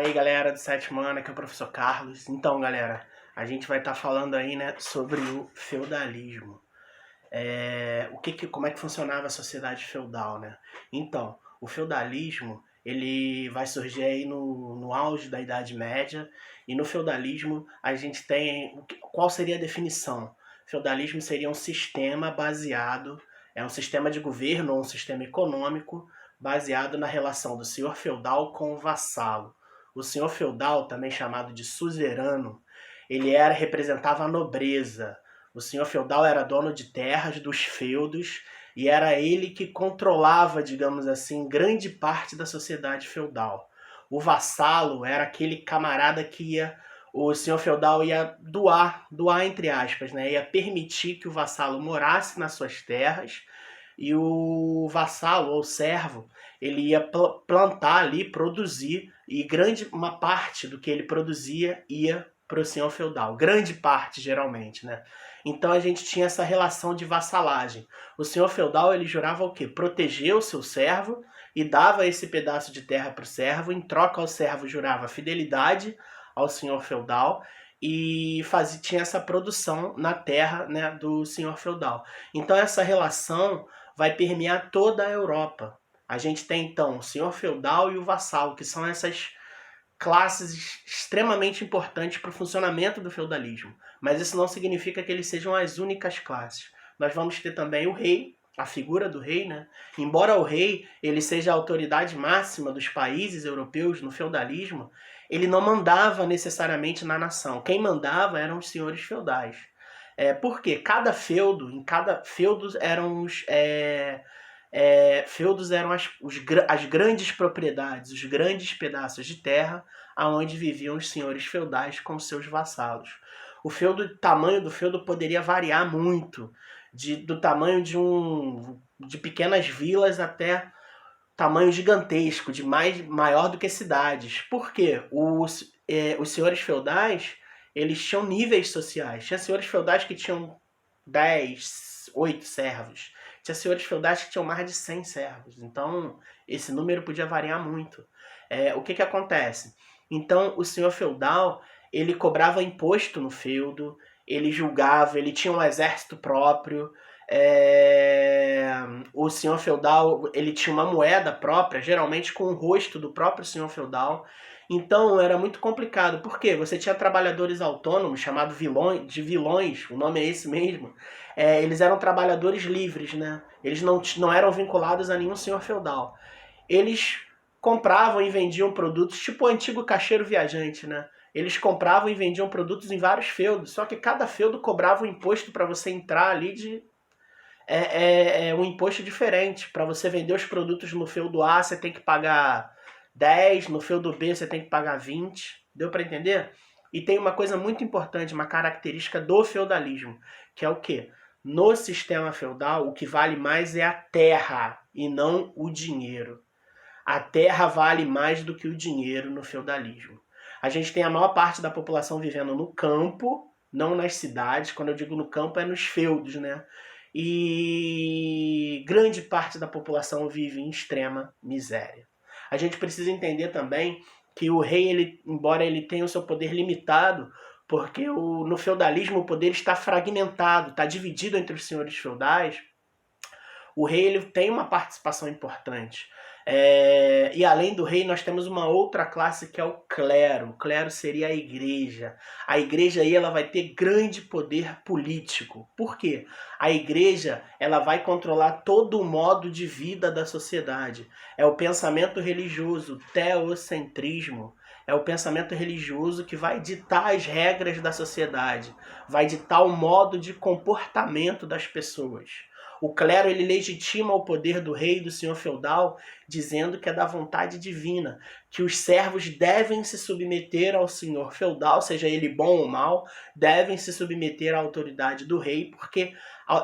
Fala aí, galera do sétimo ano, aqui é o professor Carlos. Então, galera, a gente vai estar falando aí, né, sobre o feudalismo. Como é que funcionava a sociedade feudal, né? Então, o feudalismo, ele vai surgir aí no auge da Idade Média, e no feudalismo a gente tem... Qual seria a definição? Feudalismo seria um sistema baseado, um sistema de governo ou um sistema econômico baseado na relação do senhor feudal com o vassalo. O senhor feudal, também chamado de suzerano, representava a nobreza. O senhor feudal era dono de terras dos feudos e era ele que controlava, digamos assim, grande parte da sociedade feudal. O vassalo era aquele camarada o senhor feudal ia doar entre aspas, né? Ia permitir que o vassalo morasse nas suas terras, e o vassalo ou servo, ele ia plantar ali, produzir, e uma parte do que ele produzia ia para o senhor feudal. Grande parte, geralmente, né? Então a gente tinha essa relação de vassalagem. O senhor feudal, ele jurava o quê? Proteger o seu servo e dava esse pedaço de terra para o servo. Em troca, o servo jurava fidelidade ao senhor feudal e tinha essa produção na terra, né, do senhor feudal. Então essa relação vai permear toda a Europa. A gente tem então o senhor feudal e o vassalo, que são essas classes extremamente importantes para o funcionamento do feudalismo. Mas isso não significa que eles sejam as únicas classes. Nós vamos ter também o rei, a figura do rei, né? Embora o rei ele seja a autoridade máxima dos países europeus no feudalismo, ele não mandava necessariamente na nação. Quem mandava eram os senhores feudais. Porque em cada feudo eram feudos eram as grandes propriedades, os grandes pedaços de terra aonde viviam os senhores feudais com seus vassalos. O tamanho do feudo poderia variar muito, do tamanho de pequenas vilas até tamanho gigantesco, maior do que cidades. Por quê? Os senhores feudais, eles tinham níveis sociais. Tinha senhores feudais que tinham 8 servos. Tinha senhores feudais que tinham mais de 100 servos. Então, esse número podia variar muito. O que acontece? Então, o senhor feudal, ele cobrava imposto no feudo, ele julgava, ele tinha um exército próprio. O senhor feudal, ele tinha uma moeda própria, geralmente com o rosto do próprio senhor feudal. Então era muito complicado. Por quê? Você tinha trabalhadores autônomos, chamados vilões, o nome é esse mesmo. Eles eram trabalhadores livres, né? Eles não eram vinculados a nenhum senhor feudal. Eles compravam e vendiam produtos, tipo o antigo caixeiro viajante, né? Eles compravam e vendiam produtos em vários feudos, só que cada feudo cobrava um imposto para você entrar ali um imposto diferente. Para você vender os produtos no feudo A, você tem que pagar 10, no feudo B você tem que pagar 20. Deu para entender? E tem uma coisa muito importante, uma característica do feudalismo, que é o quê? No sistema feudal, o que vale mais é a terra e não o dinheiro. A terra vale mais do que o dinheiro no feudalismo. A gente tem a maior parte da população vivendo no campo, não nas cidades. Quando eu digo no campo, é nos feudos, né? E grande parte da população vive em extrema miséria. A gente precisa entender também que o rei, embora ele tenha o seu poder limitado, porque no feudalismo o poder está fragmentado, está dividido entre os senhores feudais, o rei ele tem uma participação importante. E além do rei, nós temos uma outra classe que é o clero. O clero seria a igreja. A igreja aí ela vai ter grande poder político. Por quê? A igreja ela vai controlar todo o modo de vida da sociedade. É o pensamento religioso, o teocentrismo. É o pensamento religioso que vai ditar as regras da sociedade, vai ditar o modo de comportamento das pessoas. O clero ele legitima o poder do rei e do senhor feudal, dizendo que é da vontade divina, que os servos devem se submeter ao senhor feudal, seja ele bom ou mal, devem se submeter à autoridade do rei, porque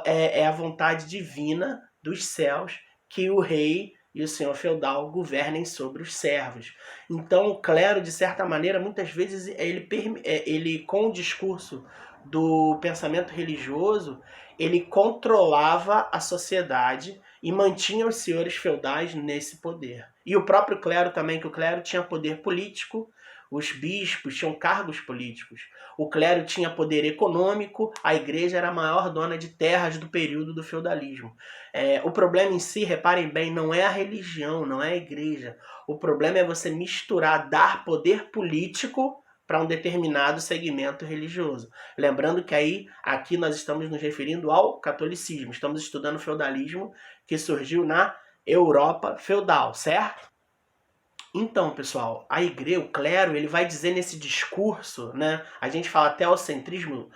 é a vontade divina dos céus que o rei e o senhor feudal governem sobre os servos. Então o clero, de certa maneira, muitas vezes, ele com o discurso do pensamento religioso, ele controlava a sociedade e mantinha os senhores feudais nesse poder. E o próprio clero também, que o clero tinha poder político, os bispos tinham cargos políticos. O clero tinha poder econômico, a igreja era a maior dona de terras do período do feudalismo. O problema em si, reparem bem, não é a religião, não é a igreja. O problema é você misturar, dar poder político para um determinado segmento religioso. Lembrando que aqui nós estamos nos referindo ao catolicismo. Estamos estudando o feudalismo que surgiu na Europa feudal, certo? Então, pessoal, a igreja, o clero, ele vai dizer nesse discurso, né? A gente fala teocentrismo,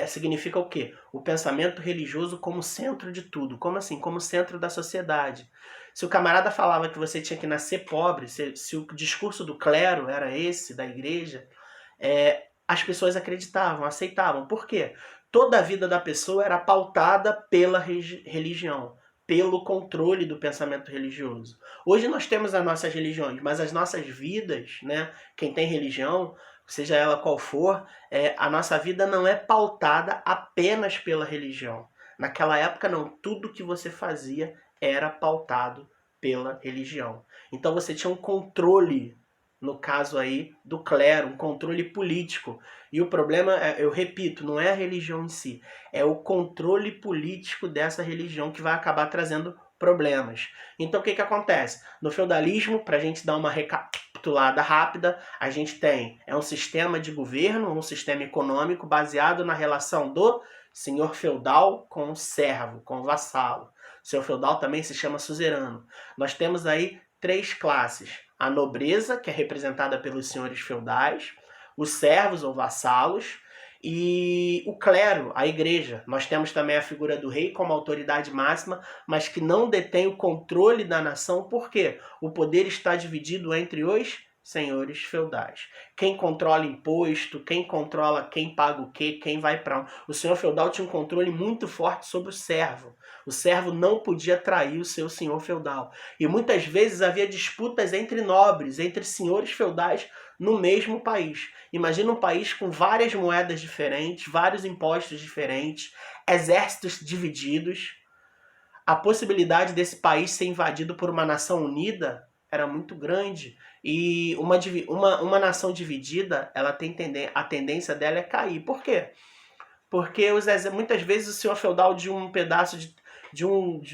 significa o quê? O pensamento religioso como centro de tudo. Como assim? Como centro da sociedade. Se o camarada falava que você tinha que nascer pobre, se o discurso do clero era esse, da igreja, as pessoas acreditavam, aceitavam. Por quê? Toda a vida da pessoa era pautada pela religião, pelo controle do pensamento religioso. Hoje nós temos as nossas religiões, mas as nossas vidas, né? Quem tem religião, seja ela qual for, a nossa vida não é pautada apenas pela religião. Naquela época não, tudo que você fazia era pautado pela religião. Então você tinha um controle, no caso aí do clero, um controle político. E o problema, eu repito, não é a religião em si, é o controle político dessa religião que vai acabar trazendo problemas. Então o que acontece? No feudalismo, para a gente dar uma recapitulada rápida, a gente tem um sistema de governo, um sistema econômico baseado na relação do senhor feudal com o servo, com o vassalo. O senhor feudal também se chama suzerano. Nós temos aí 3 classes. A nobreza, que é representada pelos senhores feudais, os servos ou vassalos, e o clero, a igreja. Nós temos também a figura do rei como autoridade máxima, mas que não detém o controle da nação. Por quê? O poder está dividido entre os senhores feudais. Quem controla imposto, quem controla quem paga o quê, quem vai para onde. O senhor feudal tinha um controle muito forte sobre o servo. O servo não podia trair o seu senhor feudal. E muitas vezes havia disputas entre nobres, entre senhores feudais no mesmo país. Imagina um país com várias moedas diferentes, vários impostos diferentes, exércitos divididos. A possibilidade desse país ser invadido por uma nação unida era muito grande. E uma nação dividida, ela tem a tendência dela é cair. Por quê? Porque muitas vezes o senhor feudal de um pedaço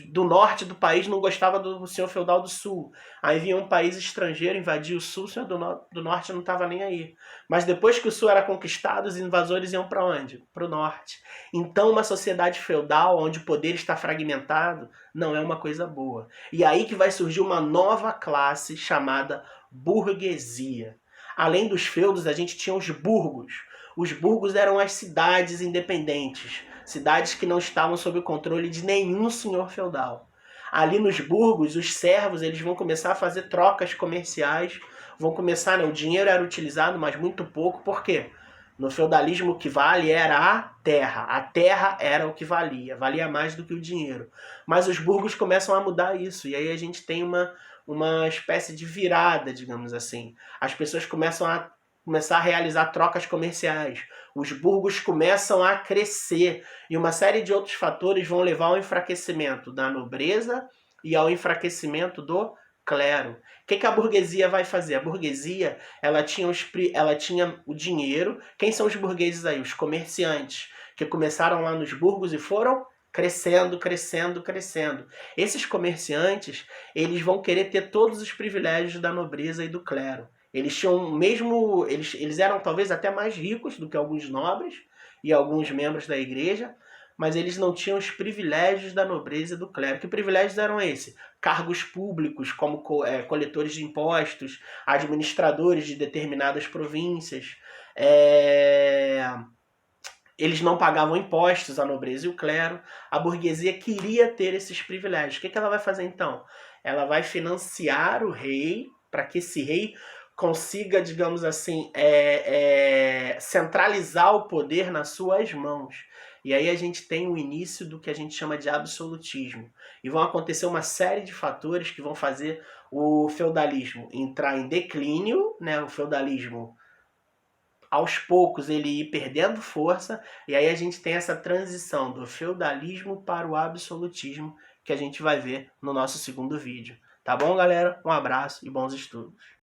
do norte do país não gostava do senhor feudal do sul. Aí vinha um país estrangeiro, invadia o sul, o senhor do norte não estava nem aí. Mas depois que o sul era conquistado, os invasores iam para onde? Para o norte. Então uma sociedade feudal, onde o poder está fragmentado, não é uma coisa boa. E aí que vai surgir uma nova classe chamada burguesia. Além dos feudos, a gente tinha os burgos. Os burgos eram as cidades independentes, cidades que não estavam sob o controle de nenhum senhor feudal. Ali nos burgos, os servos eles vão começar a fazer trocas comerciais, vão começar, o dinheiro era utilizado, mas muito pouco. Por quê? No feudalismo o que vale era a terra era o que valia mais do que o dinheiro. Mas os burgos começam a mudar isso, e aí a gente tem uma espécie de virada, digamos assim. As pessoas começam a realizar trocas comerciais. Os burgos começam a crescer e uma série de outros fatores vão levar ao enfraquecimento da nobreza e ao enfraquecimento do clero. O que a burguesia vai fazer? A burguesia ela tinha o dinheiro. Quem são os burgueses aí? Os comerciantes, que começaram lá nos burgos e foram crescendo, crescendo, crescendo. Esses comerciantes eles vão querer ter todos os privilégios da nobreza e do clero. Eles eram talvez até mais ricos do que alguns nobres e alguns membros da igreja, mas eles não tinham os privilégios da nobreza e do clero. Que privilégios eram esses? Cargos públicos, como coletores de impostos, administradores de determinadas províncias. Eles não pagavam impostos, a nobreza e o clero. A burguesia queria ter esses privilégios. O que ela vai fazer então? Ela vai financiar o rei, para que esse rei consiga, digamos assim, centralizar o poder nas suas mãos. E aí a gente tem o início do que a gente chama de absolutismo. E vão acontecer uma série de fatores que vão fazer o feudalismo entrar em declínio, né? O feudalismo, aos poucos, ele ir perdendo força. E aí a gente tem essa transição do feudalismo para o absolutismo, que a gente vai ver no nosso segundo vídeo. Tá bom, galera? Um abraço e bons estudos.